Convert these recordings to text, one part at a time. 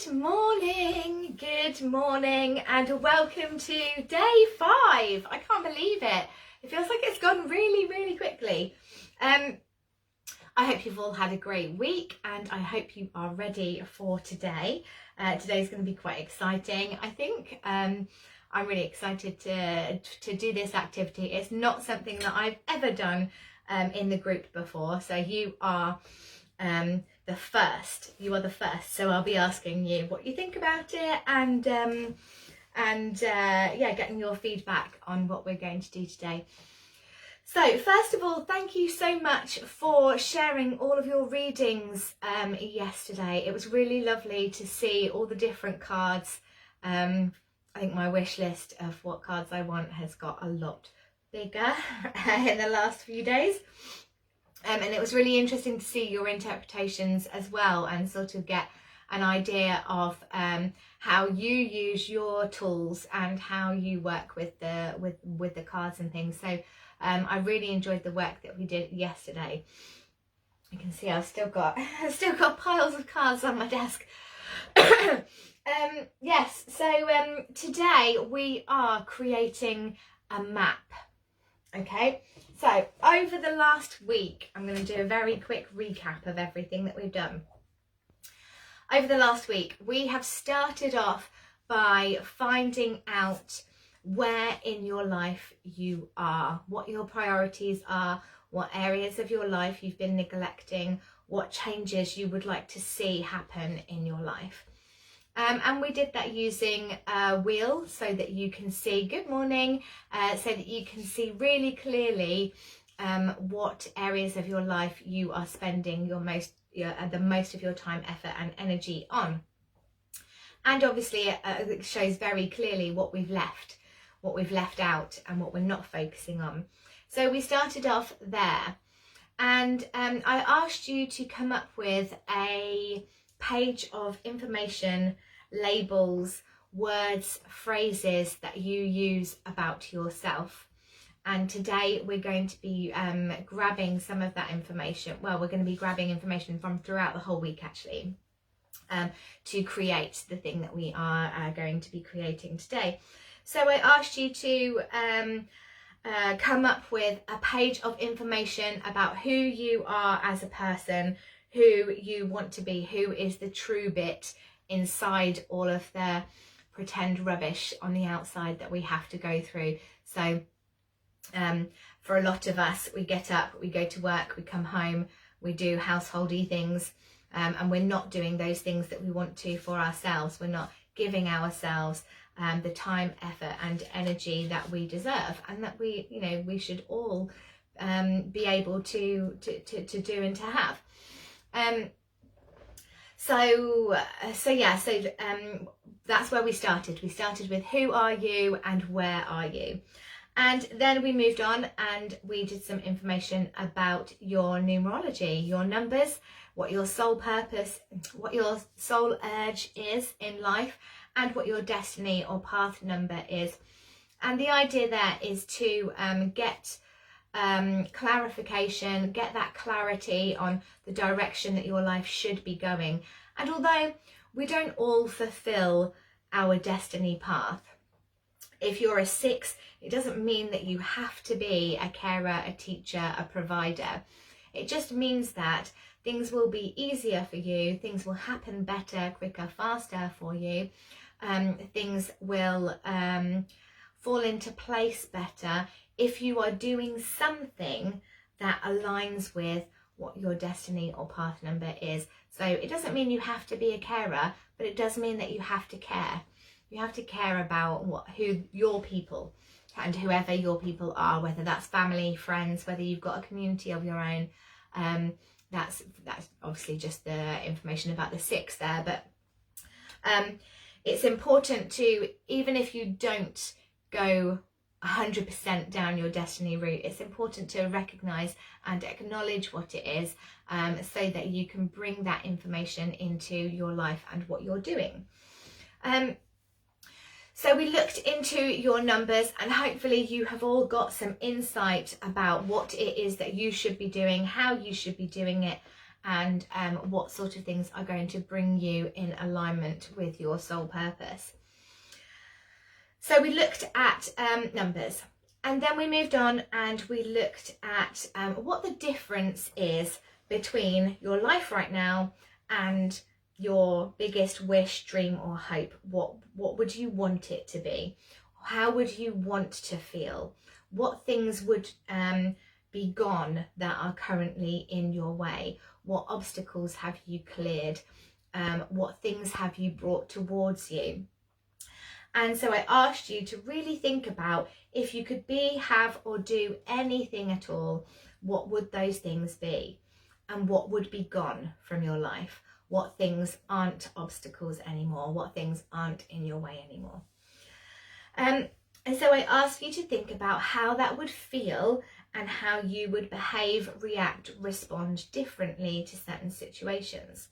Good morning, and welcome to day 5. I can't believe it. It feels like it's gone really quickly. I hope you've all had a great week, and I hope you are ready for today. Today's going to be quite exciting. I think I'm really excited to do this activity. It's not something that I've ever done in the group before, so you are the first. You are the first, so I'll be asking you what you think about it, and getting your feedback on what we're going to do today. So first of all, thank you so much for sharing all of your readings yesterday. It was really lovely to see all the different cards. I think my wish list of what cards I want has got a lot bigger in the last few days. And it was really interesting to see your interpretations as well, and sort of get an idea of how you use your tools and how you work with the cards and things. So I really enjoyed the work that we did yesterday. You can see I've still got piles of cards on my desk. Yes, so today we are creating a map. Okay, so over the last week, I'm going to do a very quick recap of everything that we've done. Over the last week, we have started off by finding out where in your life you are, what your priorities are, what areas of your life you've been neglecting, what changes you would like to see happen in your life. And we did that using a wheel, so that you can see, good morning, so that you can see really clearly what areas of your life you are spending the most of your time, effort and energy on. And obviously it shows very clearly what we've left out and what we're not focusing on. So we started off there, and I asked you to come up with a page of information, labels, words, phrases that you use about yourself. And today we're going to be grabbing some of that information. Well, we're going to be grabbing information from throughout the whole week, actually, to create the thing that we are going to be creating today. So I asked you to come up with a page of information about who you are as a person, who you want to be, who is the true bit inside all of the pretend rubbish on the outside that we have to go through. So for a lot of us, we get up, we go to work, we come home, we do householdy things, and we're not doing those things that we want to for ourselves. We're not giving ourselves the time, effort and energy that we deserve, and that we should all be able to do and to have. So that's where we started. We started with who are you and where are you? And then we moved on and we did some information about your numerology, your numbers, what your soul purpose, what your soul urge is in life, and what your destiny or path number is. And the idea there is to get clarification, get that clarity on the direction that your life should be going. And although we don't all fulfill our destiny path, if you're a 6, it doesn't mean that you have to be a carer, a teacher, a provider. It just means that things will be easier for you, things will happen better, quicker, faster for you, things will fall into place better if you are doing something that aligns with what your destiny or path number is. So it doesn't mean you have to be a carer, but it does mean that you have to care. You have to care about who your people, and whoever your people are, whether that's family, friends, whether you've got a community of your own. That's obviously just the information about the 6 there, but it's important to, even if you don't go 100% down your destiny route, it's important to recognize and acknowledge what it is, so that you can bring that information into your life and what you're doing. So we looked into your numbers, and hopefully you have all got some insight about what it is that you should be doing, how you should be doing it, and what sort of things are going to bring you in alignment with your soul purpose. So we looked at numbers, and then we moved on and we looked at what the difference is between your life right now and your biggest wish, dream or hope. What would you want it to be? How would you want to feel? What things would be gone that are currently in your way? What obstacles have you cleared? What things have you brought towards you? And so I asked you to really think about, if you could be, have or do anything at all, what would those things be? And what would be gone from your life? What things aren't obstacles anymore? What things aren't in your way anymore? And so I asked you to think about how that would feel and how you would behave, react, respond differently to certain situations.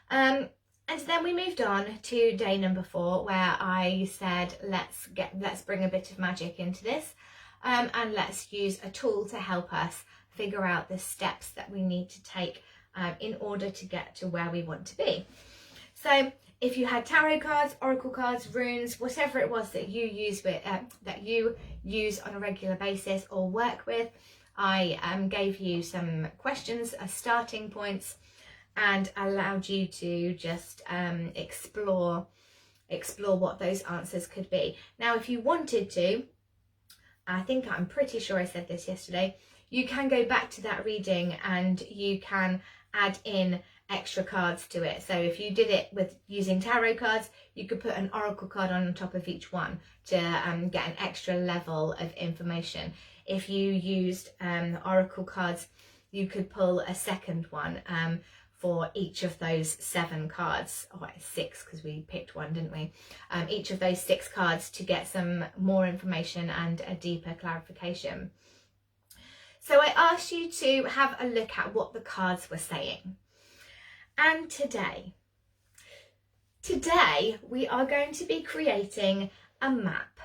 And then we moved on to day number 4, where I said, let's bring a bit of magic into this, and let's use a tool to help us figure out the steps that we need to take in order to get to where we want to be. So if you had tarot cards, oracle cards, runes, whatever it was that you use on a regular basis or work with, I gave you some questions as starting points and allowed you to just explore what those answers could be. Now, if you wanted to, I'm pretty sure I said this yesterday, you can go back to that reading and you can add in extra cards to it. So if you did it with using tarot cards, you could put an oracle card on top of each one to get an extra level of information. If you used oracle cards, you could pull a second one for each of those 7 cards. Oh, it's 6 because we picked one, didn't we? Each of those 6 cards to get some more information and a deeper clarification. So I asked you to have a look at what the cards were saying. And today we are going to be creating a map.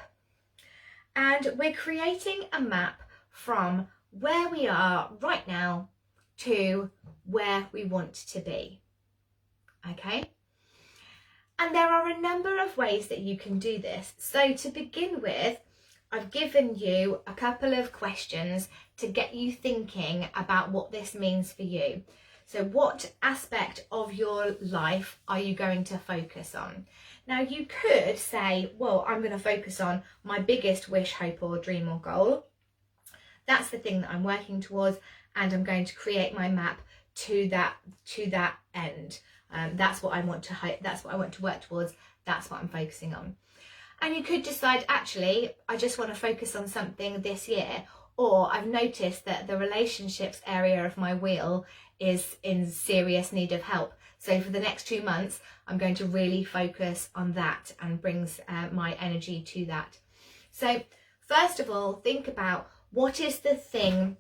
And we're creating a map from where we are right now to where we want to be. Okay? And there are a number of ways that you can do this. So to begin with, I've given you a couple of questions to get you thinking about what this means for you. So what aspect of your life are you going to focus on? Now you could say, well, I'm going to focus on my biggest wish, hope or dream or goal. That's the thing that I'm working towards, and I'm going to create my map to that end. That's what I want to hope, that's what I want to work towards, that's what I'm focusing on. And you could decide, actually, I just want to focus on something this year, or I've noticed that the relationships area of my wheel is in serious need of help. So for the next 2 months, I'm going to really focus on that and brings my energy to that. So first of all, think about, what is the thing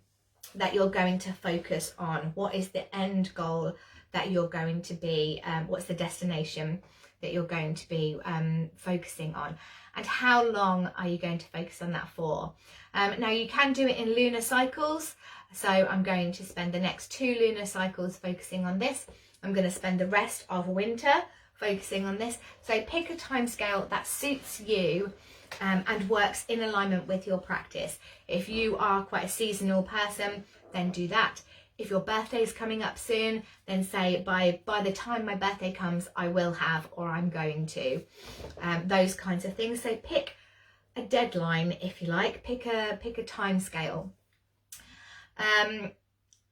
that you're going to focus on? What is the end goal that you're going to be, what's the destination that you're going to be focusing on? And how long are you going to focus on that for? Now you can do it in lunar cycles. So I'm going to spend the next 2 lunar cycles focusing on this. I'm going to spend the rest of winter focusing on this. So pick a timescale that suits you and works in alignment with your practice. If you are quite a seasonal person, then do that. If your birthday is coming up soon, then say by the time my birthday comes, I will have, or I'm going to. Those kinds of things. So pick a deadline, if you like. Pick a time scale.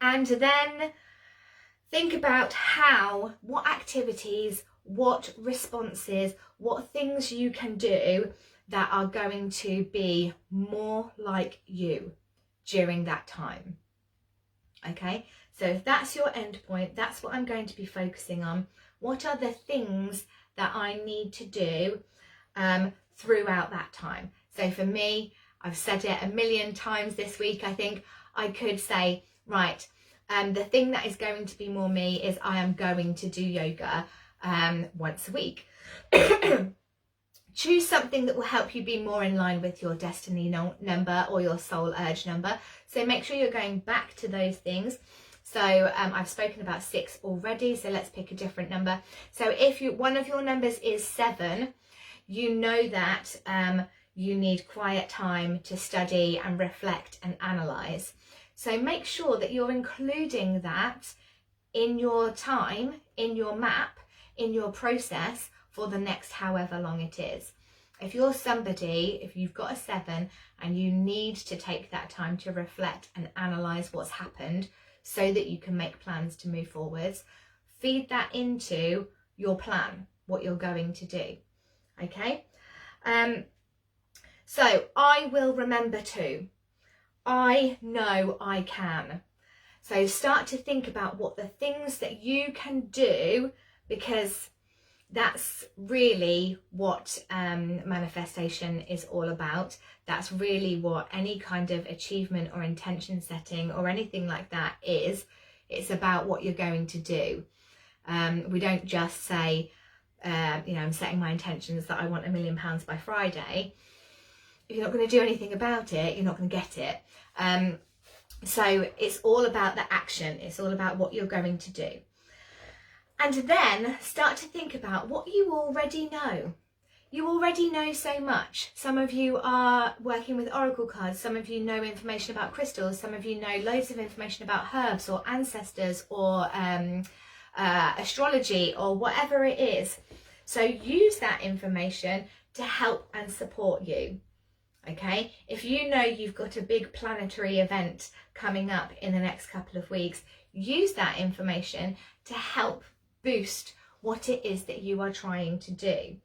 And then think about what activities, what responses, what things you can do that are going to be more like you during that time. Okay, so if that's your end point, that's what I'm going to be focusing on. What are the things that I need to do throughout that time? So for me, I've said it a million times this week, I think I could say, right, the thing that is going to be more me is I am going to do yoga once a week. Choose something that will help you be more in line with your destiny number or your soul urge number. So make sure you're going back to those things. So I've spoken about 6 already, so let's pick a different number. So if one of your numbers is 7, you know that you need quiet time to study and reflect and analyse. So make sure that you're including that in your time, in your map, in your process for the next however long it is. If you're somebody, if you've got a 7 and you need to take that time to reflect and analyse what's happened so that you can make plans to move forwards, feed that into your plan, what you're going to do. Okay? So I will remember to. I know I can. So start to think about what the things that you can do, because that's really what manifestation is all about. That's really what any kind of achievement or intention setting or anything like that is. It's about what you're going to do. We don't just say, I'm setting my intentions that I want £1 million by Friday. If you're not going to do anything about it, you're not going to get it. So it's all about the action. It's all about what you're going to do. And then start to think about what you already know. You already know so much. Some of you are working with oracle cards. Some of you know information about crystals. Some of you know loads of information about herbs or ancestors or astrology or whatever it is. So use that information to help and support you. Okay, if you know you've got a big planetary event coming up in the next couple of weeks, use that information to help boost what it is that you are trying to do.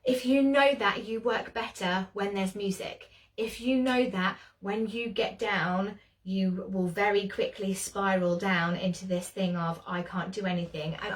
If you know that you work better when there's music, if you know that when you get down, you will very quickly spiral down into this thing of I can't do anything. And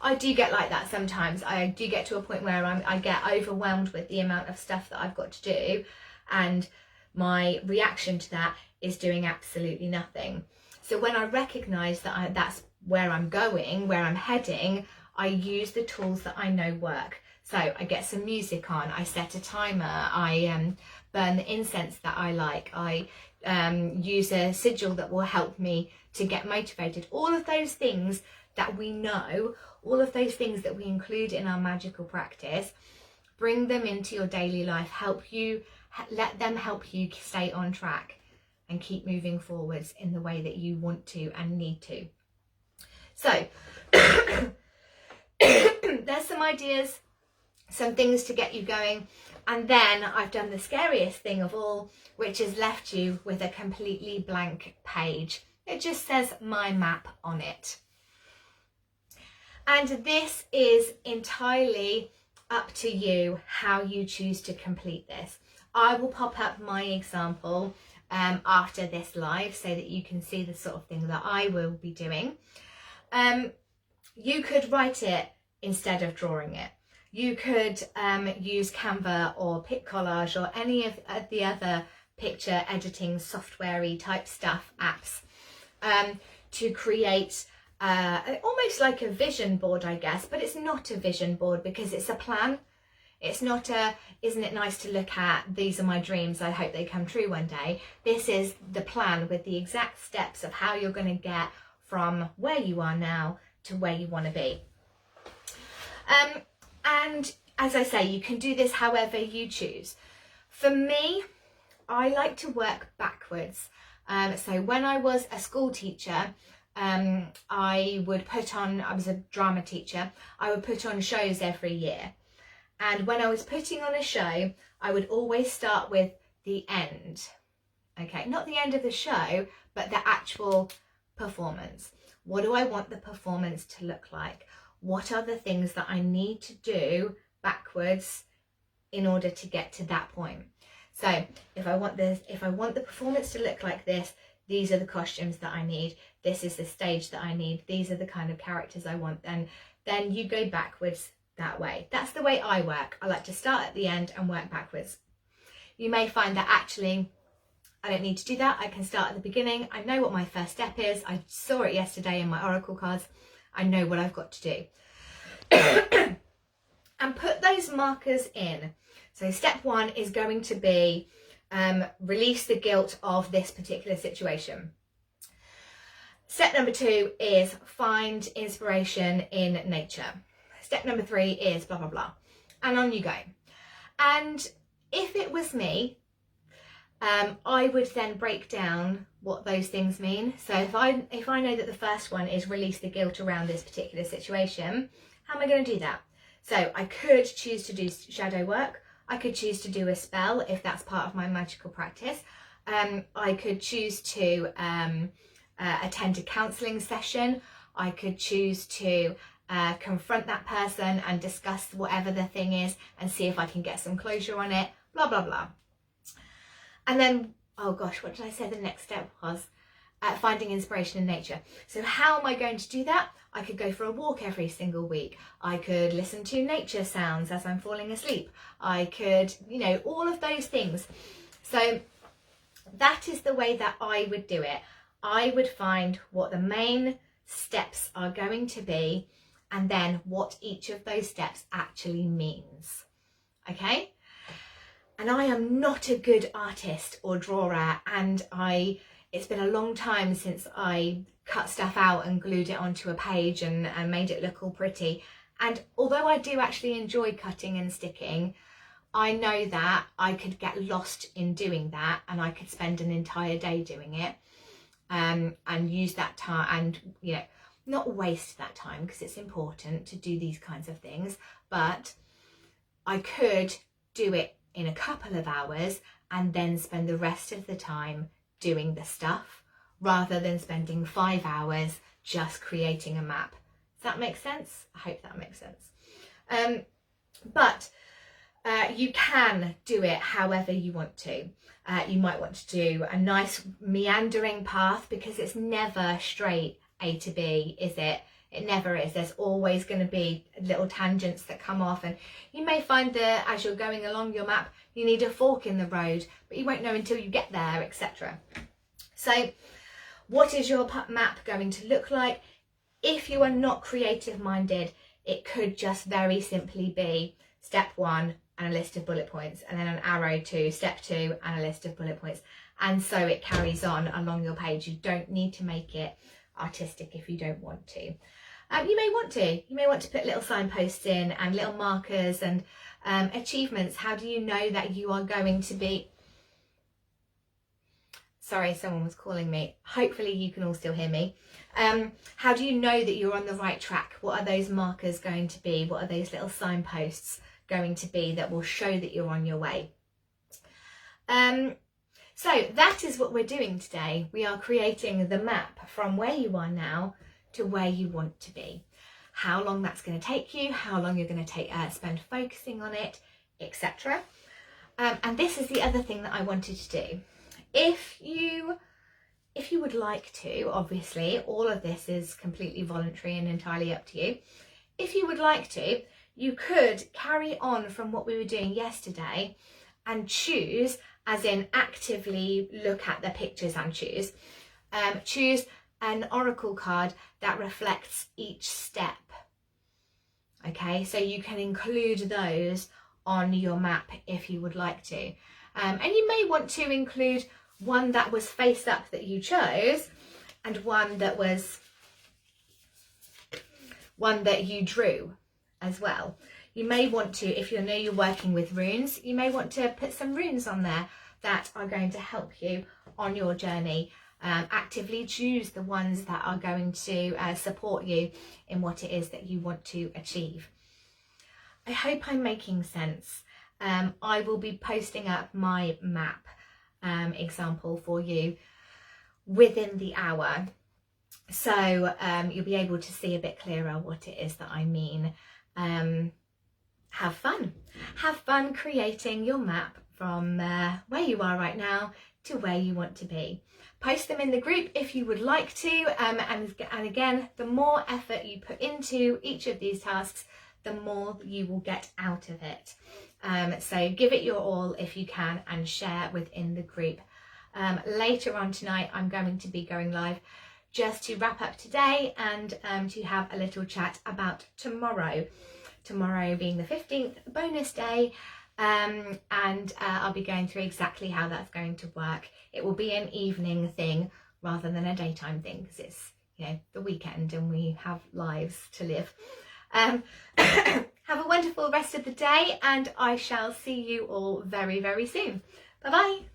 I do get like that sometimes. I do get to a point where I get overwhelmed with the amount of stuff that I've got to do, and my reaction to that is doing absolutely nothing. So when I recognise that that's where I'm going, where I'm heading, I use the tools that I know work. So I get some music on, I set a timer, I burn the incense that I like, I use a sigil that will help me to get motivated. All of those things that we know, all of those things that we include in our magical practice, bring them into your daily life, let them help you stay on track and keep moving forwards in the way that you want to and need to. So there's some ideas, some things to get you going. And then I've done the scariest thing of all, which has left you with a completely blank page. It just says my map on it. And this is entirely up to you how you choose to complete this. I will pop up my example after this live so that you can see the sort of thing that I will be doing. You could write it instead of drawing it. You could use Canva or Pic Collage or any of the other picture editing software-y type stuff apps to create almost like a vision board, I guess, but it's not a vision board because it's a plan. It's not a, isn't it nice to look at, these are my dreams, I hope they come true one day. This is the plan with the exact steps of how you're going to get from where you are now to where you want to be. And as I say, you can do this however you choose. For me, I like to work backwards. So when I was a school teacher, I was a drama teacher, I would put on shows every year. And when I was putting on a show, I would always start with the end. Okay, not the end of the show, but the actual performance. What do I want the performance to look like? What are the things that I need to do backwards in order to get to that point? So if I want the performance to look like this, these are the costumes that I need. This is the stage that I need. These are the kind of characters I want. And then you go backwards that way. That's the way I work. I like to start at the end and work backwards. You may find that actually I don't need to do that. I can start at the beginning. I know what my first step is. I saw it yesterday in my oracle cards. I know what I've got to do. And put those markers in. So step 1 is going to be release the guilt of this particular situation. Step number 2 is find inspiration in nature. Step number 3 is blah, blah, blah. And on you go. And if it was me, I would then break down what those things mean. So if I know that the first one is release the guilt around this particular situation, how am I going to do that? So I could choose to do shadow work. I could choose to do a spell if that's part of my magical practice. I could choose to attend a counselling session. I could choose to confront that person and discuss whatever the thing is and see if I can get some closure on it, blah, blah, blah. And then, oh gosh, what did I say the next step was? Finding inspiration in nature. So how am I going to do that? I could go for a walk every single week. I could listen to nature sounds as I'm falling asleep. I could, you know, all of those things. So that is the way that I would do it. I would find what the main steps are going to be and then what each of those steps actually means. Okay? And I am not a good artist or drawer, and it's been a long time since I cut stuff out and glued it onto a page and made it look all pretty. And although I do actually enjoy cutting and sticking, I know that I could get lost in doing that, and I could spend an entire day doing it, and use that time and, you know, not waste that time, because it's important to do these kinds of things, but I could do it in a couple of hours and then spend the rest of the time doing the stuff, rather than spending 5 hours just creating a map. Does that make sense? I hope that makes sense. But you can do it however you want to. You might want to do a nice meandering path, because it's never straight A to B, is it? It never is. There's always going to be little tangents that come off, and you may find that as you're going along your map you need a fork in the road, but you won't know until you get there, etc. So what is your map going to look like? If you are not creative minded, it could just very simply be step 1 and a list of bullet points, and then an arrow to step 2 and a list of bullet points, and so it carries on along your page. You don't need to make it artistic if you don't want to. You may want to put little signposts in and little markers and achievements. How do you know that you are going to be... Sorry, someone was calling me. Hopefully you can all still hear me. How do you know that you're on the right track? What are those markers going to be? What are those little signposts going to be that will show that you're on your way? So that is what we're doing today. We are creating the map from where you are now to where you want to be. How long that's going to take you, how long you're going to spend focusing on it, etc. And this is the other thing that I wanted to do. If you would like to, obviously, all of this is completely voluntary and entirely up to you. If you would like to, you could carry on from what we were doing yesterday and choose, as in actively look at the pictures and choose an oracle card that reflects each step. Okay, so you can include those on your map if you would like to. And you may want to include one that was face up that you chose, and one that you drew as well. You may want to, if you know you're working with runes, you may want to put some runes on there that are going to help you on your journey. Actively choose the ones that are going to support you in what it is that you want to achieve. I hope I'm making sense. I will be posting up my map example for you within the hour, so you'll be able to see a bit clearer what it is that I mean. Have fun creating your map from where you are right now to where you want to be. Post them in the group if you would like to, and again, the more effort you put into each of these tasks, the more you will get out of it. So give it your all if you can, and share within the group. Later on tonight I'm going to be going live just to wrap up today and to have a little chat about tomorrow being the 15th bonus day. And I'll be going through exactly how that's going to work. It will be an evening thing rather than a daytime thing, because you know, the weekend and we have lives to live. Have a wonderful rest of the day, and I shall see you all very, very soon. Bye bye.